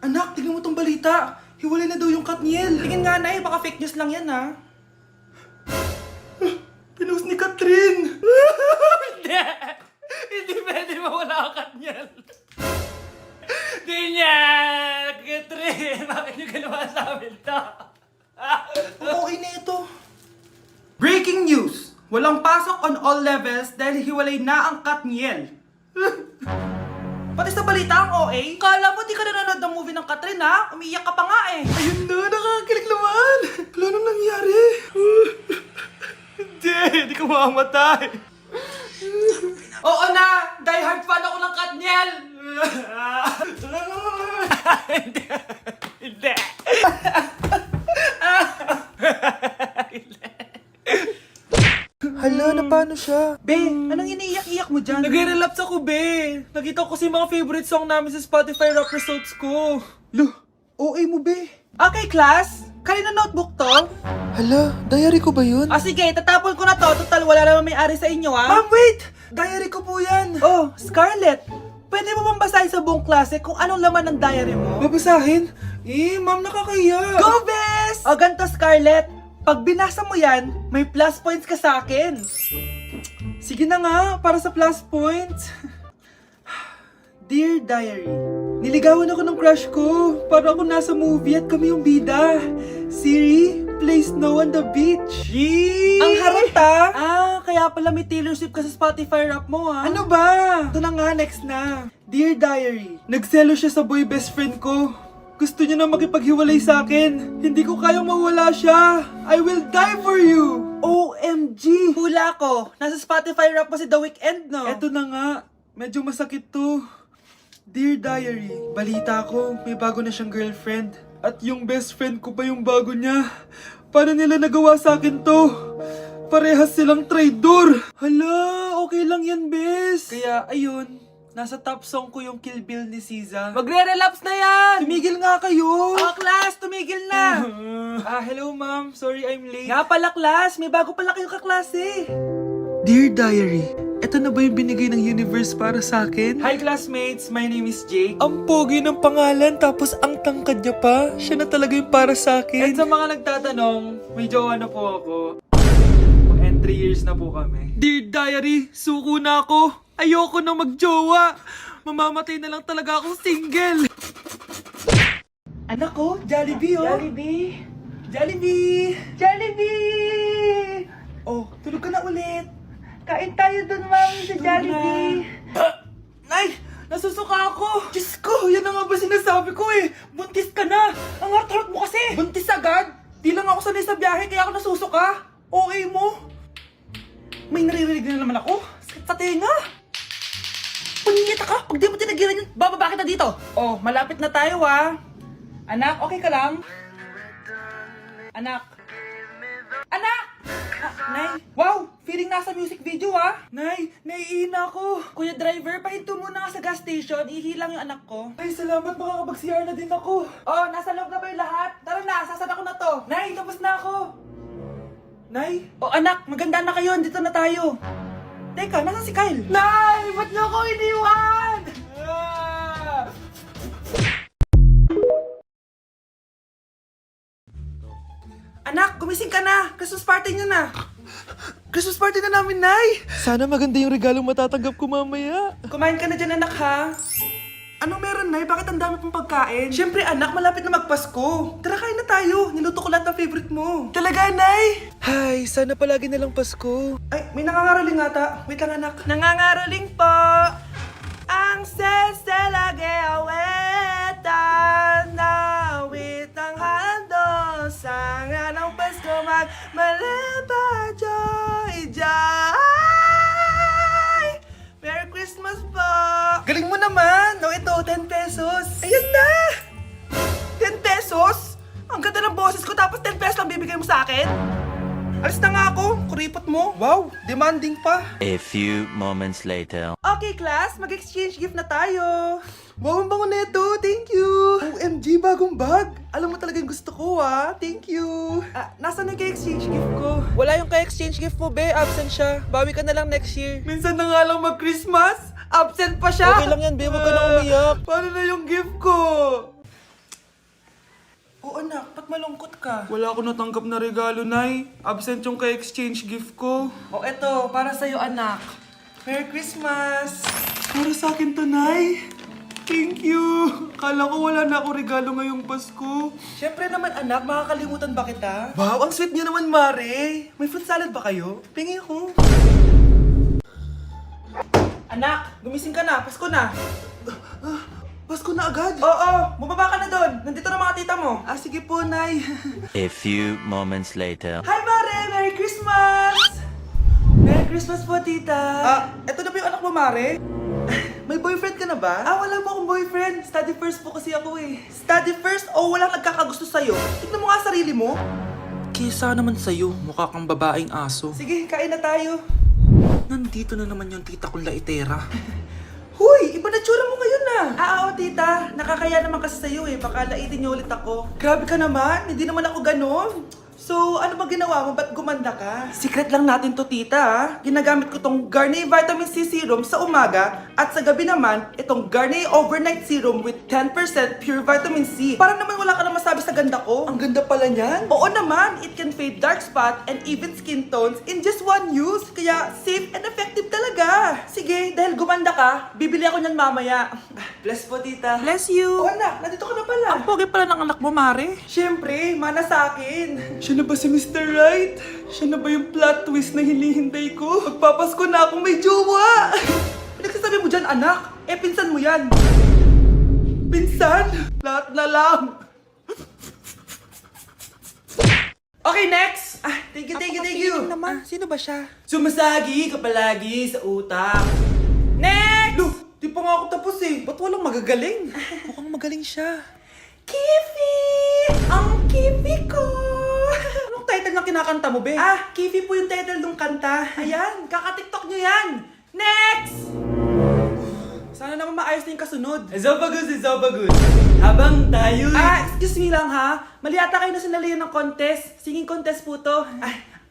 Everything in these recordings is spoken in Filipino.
Anak, tingnan mo tong balita. Hiwalay na daw yung Katniel. Tingin nga na baka fake news lang yan ha. Pinost ni Catherine. Hindi! Hindi pwede mawala ang Katniel. Hindi niya! Catherine! Bakit niyo ginawa sa amin to? Okay na ito. Breaking news! Walang pasok on all levels dahil hiwalay na ang Katniel. Pati sa balita ang OA, kala mo di ka nanonood ng movie ng Catherine ha? Umiiyak ka pa nga eh. Ayun na, nakakakilig naman. Wala nang nangyari. Hindi ka mamamatay. Oo na, die hard fan ako ng Katniel. Hindi! Hindi! Hala, na paano siya? Be, anong iniiyak-iyak mo dyan? Nag-relapse ako, be. Nakita ko kasi mga favorite song namin sa Spotify rap results ko. Lo, OA mo, be. Okay, class. Kanina notebook to? Hala, diary ko ba yun? Ah, sige, tatapon ko na to. Total, wala naman may-ari sa inyo, ha? Ma'am, wait! Diary ko po yan. Oh, Scarlett. Pwede mo bang basahin sa buong klase kung anong laman ng diary mo? Babasahin? Ma'am, nakakahiya. Go, bes! O, ganito, Scarlett. Pag binasa mo yan, may plus points ka sa akin. Sige na nga, para sa plus points. Dear Diary, niligawan ako ng crush ko. Para ako nasa movie at kami yung bida. Siri plays Snow on the Beach. Yee! Ang harot ha? Kaya pala may Taylor Swift ka sa Spotify rap mo ha? Ano ba? Ito na nga, next na. Dear Diary, nagselo siya sa boy best friend ko. Gusto niya na makipaghiwalay sa akin. Hindi ko kayang mawala siya. I will die for you. OMG! Hula ko. Nasa Spotify rap mo si The Weeknd, no? Eto na nga. Medyo masakit to. Dear Diary, balita ko, may bago na siyang girlfriend. At yung best friend ko pa yung bago niya. Paano nila nagawa sa akin to? Parehas silang traidor. Hala, okay lang yan, bes. Kaya, ayun. Nasa top song ko yung Kill Bill ni SZA. Magre-relapse na yan! Tumigil nga kayo! Class, tumigil na! Hello ma'am. Sorry I'm late. Nga pala, class. May bago pala kayong kaklase. Dear Diary, eto na ba yung binigay ng universe para sa akin? Hi classmates, my name is Jake. Ang pogi ng pangalan, tapos ang tangkad niya pa. Siya na talaga yung para sa akin. At sa mga nagtatanong, may jowa na po ako. And 3 years na po kami. Dear Diary, suko na ako. Ayoko na magjowa. Mamamatay na lang talaga akong single. Anak ko, Jollibee oh. Jollibee. Jollibee. Jollibee. Oh, tulog ka na ulit. Kain tayo dun, mami, sa Jollibee. Nay, nasusuka ako. Diyos ko, yan na nga ba sinasabi ko eh. Buntis ka na. Ang harot-harot mo kasi. Buntis agad? Di lang ako sanay sa biyahe kaya ako nasusuka. Okay mo? May naririnig na naman ako. Sakit sa tenga. Punyeta ka! Pag di mo tinagilan yun, bababa kita dito! Oh, malapit na tayo ha! Anak, okay ka lang? Anak! Anak! Nay! Wow! Feeling nasa music video ha! Nay, naiihina ako! Kuya driver, pahinto muna ka sa gas station, ihilang yung anak ko. Ay, salamat, makakapag-CR na din ako! Oh, nasa loob na ba yung lahat? Tara na, sasad ako na to! Nay, tapos na ako! Nay? Oh anak, maganda na kayo, dito na tayo! Teka, nasa si Kyle? Nay! Ba't niyo ako iniwan? Anak, gumising ka na! Christmas party niyo na! Christmas party na namin, Nay! Sana maganda yung regalong matatanggap ko mamaya. Kumain ka na dyan, anak, ha? Anong meron, Nay? Bakit ang dami pong pagkain? Siyempre, anak, malapit na magpasko. Tara, kain na tayo. Niluto ko lahat ng favorite mo. Talaga, Nay? Hay, sana palagi na lang Pasko. Ay, may nangangaraling ata. Wait lang, anak. Nangangaraling po. Ang seselage awetan na wit ang hando sa nga ng Pasko magmalaba joy joy. Merry Christmas po! Galing mo naman! No, ito, 10 pesos. Ayan na! 10 pesos? Ang ganda ng boses ko tapos 10 pesos lang bibigay mo sa akin? Alis na nga ako, kuripot mo. Wow, demanding pa. A few moments later. Okay, class, mag-exchange gift na tayo. Wow, ang bango neto, thank you. OMG, bagong bag. Alam mo talaga yung gusto ko, ah. Thank you. Nasaan yung ka-exchange gift ko? Wala yung ka-exchange gift mo, be. Absent siya. Bawi ka na lang next year. Minsan na nga lang mag-Christmas. Absent pa siya. Okay lang yan, be. Huwag ka na umiyak. Paano na yung gift ko? malungkot ka? Wala ako natanggap na regalo, Nay. Absent yung ka-exchange gift ko. O eto, para sa'yo anak. Merry Christmas! Para sa akin to, Nay. Thank you. Kala ko wala na ako regalo ngayong Pasko. Siyempre naman anak, makakalimutan ba kita? Wow, ang sweet niyo naman, Mare. May fruit salad ba kayo? Pingi ako. Anak, gumising ka na, Pasko na. Pasko na agad? Oo, bumaba ka na doon. Nandito na mga tita mo. Ah, sige po, Nay. A few moments later. Hi Mare! Merry Christmas! Merry Christmas po, tita. Eto na ba yung anak mo, Mare? May boyfriend ka na ba? Wala po akong boyfriend. Study first po kasi ako eh. Study first o walang nagkakagusto sa'yo? Tignan mo nga sarili mo. Kesa naman sa'yo, mukha kang babaeng aso. Sige, kain na tayo. Nandito na naman yung tita kong laitera. Huy, iba na tsura mo ngayon na. Oo, tita. Nakakaya naman kasi sa'yo eh. Baka laitin niyo ulit ako. Grabe ka naman. Hindi naman ako ganon. So, ano ba ginawa mo? Ba't gumanda ka? Secret lang natin to, tita. Ginagamit ko tong Garnier Vitamin C Serum sa umaga at sa gabi naman, itong Garnier Overnight Serum with 10% pure vitamin C. Parang naman wala ka na masabi sa ganda ko. Ang ganda pala niyan. Oo naman, it can fade dark spot and even skin tones in just one use. Kaya safe and effective talaga. Sige, dahil gumanda ka, bibili ako niyan mamaya. Bless po, tita. Bless you. Oh, anak, nandito ka na pala. Ang pogi pala ng anak mo, Mare. Siyempre, mana sa akin. Siya na ba si Mr. Right? Siya na ba yung plot twist na hinihintay ko? Magpapasko na akong may jowa! Pinagsasabi mo dyan, anak. Eh, pinsan mo yan. Pinsan, lahat na lang. Okay, next. Thank you. Naman, sino ba siya? Sumasagi ka palagi sa utak. Next! Lo, di pa nga ako tapos eh. Ba't walang magagaling? Mukhang magaling siya. Kifi! Ang Kifi ko! Anong title ng kinakanta mo, be? Kifi po yung title ng kanta. Ayan, kaka-tiktok nyo yan. Next! Sana naman maayos na yung kasunod. Zobagood. Habang tayo Excuse me lang ha. Mali ata kayo na sinalihan ng contest. Singing contest po to.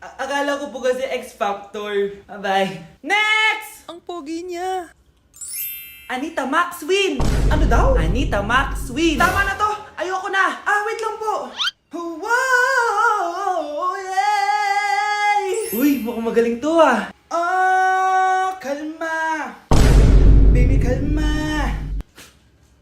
akala ko po kasi X Factor. Bye-bye. Next! Ang pogi niya. Anita Max win! Ano daw? Anita Max win! Tama na to! Ayoko na! Wait lang po! Wow! Yay! Uy, mukhang magaling to ah. Kalma! Baby, kalma!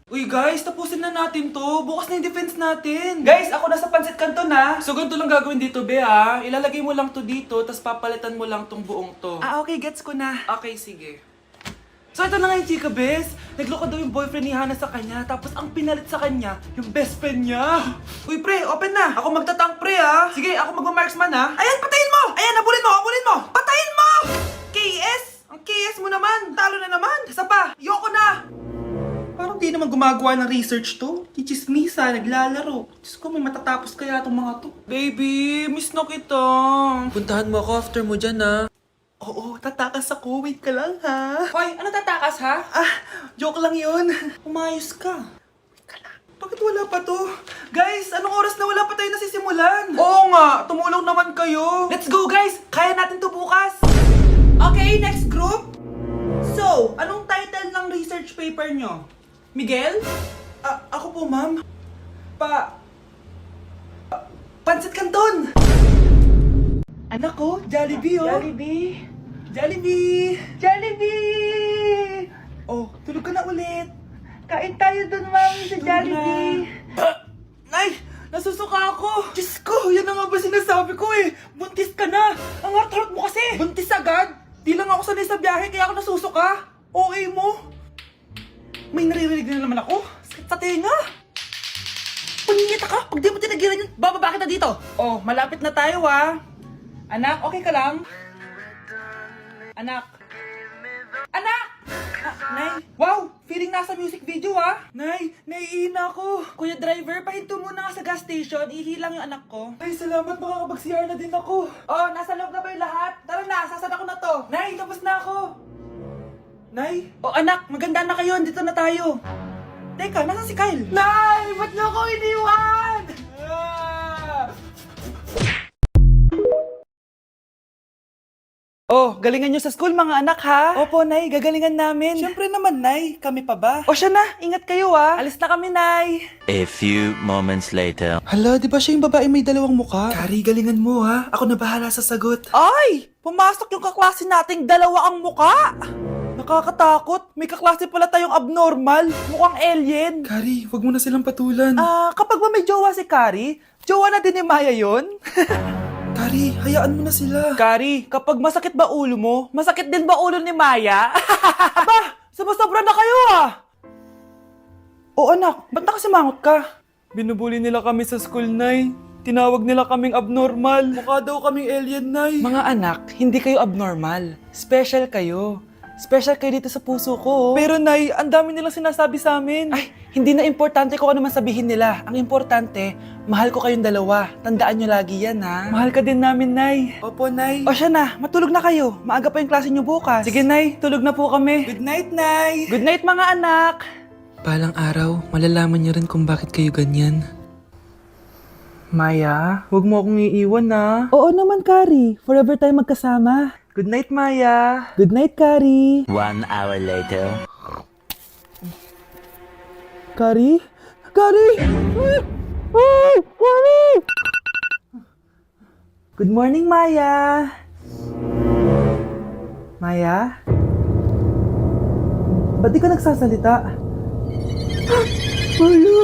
Uy guys, tapusin na natin to. Bukas na yung defense natin. Guys, ako nasa Pansit Canton ha! So ganito lang gagawin dito, be ah. Ilalagay mo lang to dito, tapos papalitan mo lang tong buong to. Okay, gets ko na. Okay, sige. So ito na nga yung chika, bes. Nagloko daw yung boyfriend ni Hana sa kanya, tapos ang pinalit sa kanya, yung best friend niya. Uy, pre, open na! Ako magtatank, pre ha! Sige, ako magmamarksman ha! Ayan, patayin mo! Ayan, habulin mo! Patayin mo! KS! Ang KS mo naman! Talo na naman! Isa pa! Yoko na! Parang di naman gumagawa ng research to. Chichismisa, naglalaro. Diyos ko, may matatapos kaya itong mga to. Baby, miss na kita. Puntahan mo ako after mo dyan, ah. Oo, tatakas ako. Wait ka lang ha. Hoy, ano tatakas, ha? Joke lang yun. Umayos ka. Wait ka lang. Bakit wala pa to? Guys, anong oras na wala pa tayo nasisimulan? Oo nga, tumulong naman kayo. Let's go guys! Kaya natin to bukas! Okay, next group! So, anong title ng research paper nyo? Miguel? Ako po, ma'am. Pansit Canton! Anak ko, Jollibee oh! Jollibee! Oh, tulog ka na ulit. Kain tayo dun, ma'am, sa Jollibee. Nay! Nasusuka ako! Diyos ko, yan na nga ba sinasabi ko eh! Buntis ka na! Ang heart mo kasi! Buntis agad? Di lang ako sanay sa biyahe kaya ako nasusuka! Okay mo? May naririnig na naman ako? Sakit sa tenga! Punyeta ka! Pag di mo tinagilan yun, bababa kita dito! Oh, malapit na tayo ah! Anak, okay ka lang? Anak! Anak! Nay! Wow! Feeling nasa music video ah! Nay! Naiina ako! Kuya driver, pahinto muna nga sa gas station. Ihilang yung anak ko. Ay, salamat! Makakapag-CR na din ako! Oh, nasa loob na ba yung lahat? Tara na! Sasan ako na to! Nay! Tapos na ako! Nay! Oh, anak! Maganda na kayo! Dito na tayo! Teka, nasa si Kyle? Nay! Ba't niyo ako iniwan? Oh, galingan nyo sa school mga anak ha? Opo, Nay, gagalingan namin. Siyempre naman, Nay. Kami pa ba? O siya na, ingat kayo ha. Alis na kami, Nay. A few moments later. Hala, di ba siya yung babae may dalawang muka? Kari, galingan mo ha. Ako na bahala sa sagot. Ay! Pumasok yung kaklase nating dalawa ang muka! Nakakatakot. May kaklase pala tayong abnormal. Mukhang alien. Kari, wag mo na silang patulan. Kapag ba may jowa si Kari, jowa na din ni Maya yun? Kari, hayaan mo na sila. Kari, kapag masakit ba ulo mo, masakit din ba ulo ni Maya? Aba, sumasobra na kayo ah! O anak, ba't nakasimangot ka? Binubuli nila kami sa school, Nay. Tinawag nila kaming abnormal. Mukha daw kaming alien, Nay. Mga anak, hindi kayo abnormal. Special kayo. Special kayo dito sa puso ko. Pero Nay, ang dami nilang sinasabi sa amin. Ay, hindi na importante kung ano man sabihin nila. Ang importante, mahal ko kayong dalawa. Tandaan nyo lagi yan, ha? Mahal ka din namin, Nay. Opo, Nay. O siya na, matulog na kayo. Maaga pa yung klase nyo bukas. Sige, Nay, tulog na po kami. Good night, Nay. Good night, mga anak. Balang araw, malalaman niyo rin kung bakit kayo ganyan. Maya, huwag mo akong iiwan, na. Oo naman, Kari. Forever tayo magkasama. Good night, Maya. Good night, Kari. 1 hour later. Kari? Kari! Ay, Kari! Good morning, Maya. Maya? Ba't di ka nagsasalita? Maya!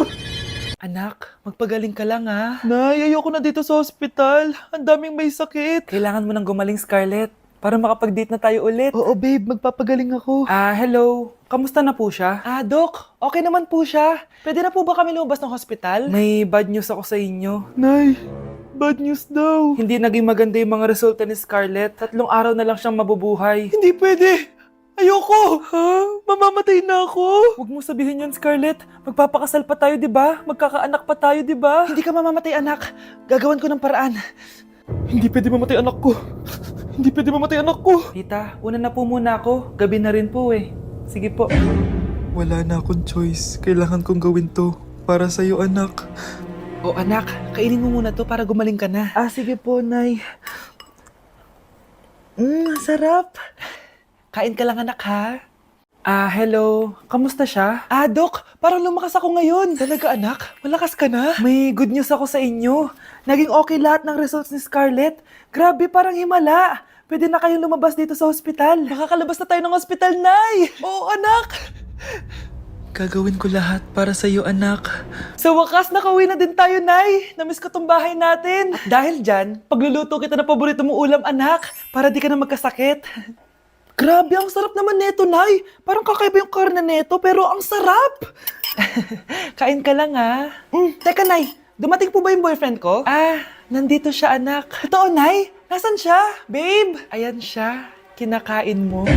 Anak, magpagaling ka lang ha. Nay, ayoko na dito sa ospital. Ang daming may sakit. Kailangan mo nang gumaling, Scarlett. Para makapag-date na tayo ulit. Oo, babe. Magpapagaling ako. Hello. Kamusta na po siya? Doc. Okay naman po siya. Pwede na po ba kami lumabas ng hospital? May bad news ako sa inyo. Nay, bad news daw. Hindi naging maganda yung mga resulta ni Scarlett. 3 araw na lang siyang mabubuhay. Hindi pwede. Ayoko! Ha? Mamamatay na ako! Huwag mo sabihin yan, Scarlett. Magpapakasal pa tayo, di ba? Magkakaanak pa tayo, di ba? Hindi ka mamamatay, anak. Gagawan ko ng paraan. Hindi pwede mamatay anak ko. Hindi pwede mamatay anak ko. Tita, una na po muna ako. Gabi na rin po eh. Sige po. Wala na akong choice. Kailangan kong gawin to. Para sa'yo, anak. O anak, kainin mo muna to para gumaling ka na. Sige po, Nay. Sarap. Kain ka lang, anak, ha? Hello. Kamusta siya? Doc, parang lumakas ako ngayon. Talaga, anak? Malakas ka na? May good news ako sa inyo. Naging okay lahat ng results ni Scarlett. Grabe, parang himala. Pwede na kayong lumabas dito sa ospital. Makakalabas na tayo ng ospital, Nay! Oo, anak! Gagawin ko lahat para sa'yo, anak. Sa wakas, nakauwi na din tayo, Nay. Namiss ko tong bahay natin. At dahil dyan, pagluluto kita ng paborito mong ulam, anak, para di ka na magkasakit. Grabe, ang sarap naman neto, Nay. Parang kakaiba yung karne neto, pero ang sarap. Kain ka lang, ha? Teka, Nay. Dumating po ba yung boyfriend ko? Nandito siya, anak. Totoo, Nay? Nasaan siya? Babe? Ayan siya. Kinakain mo.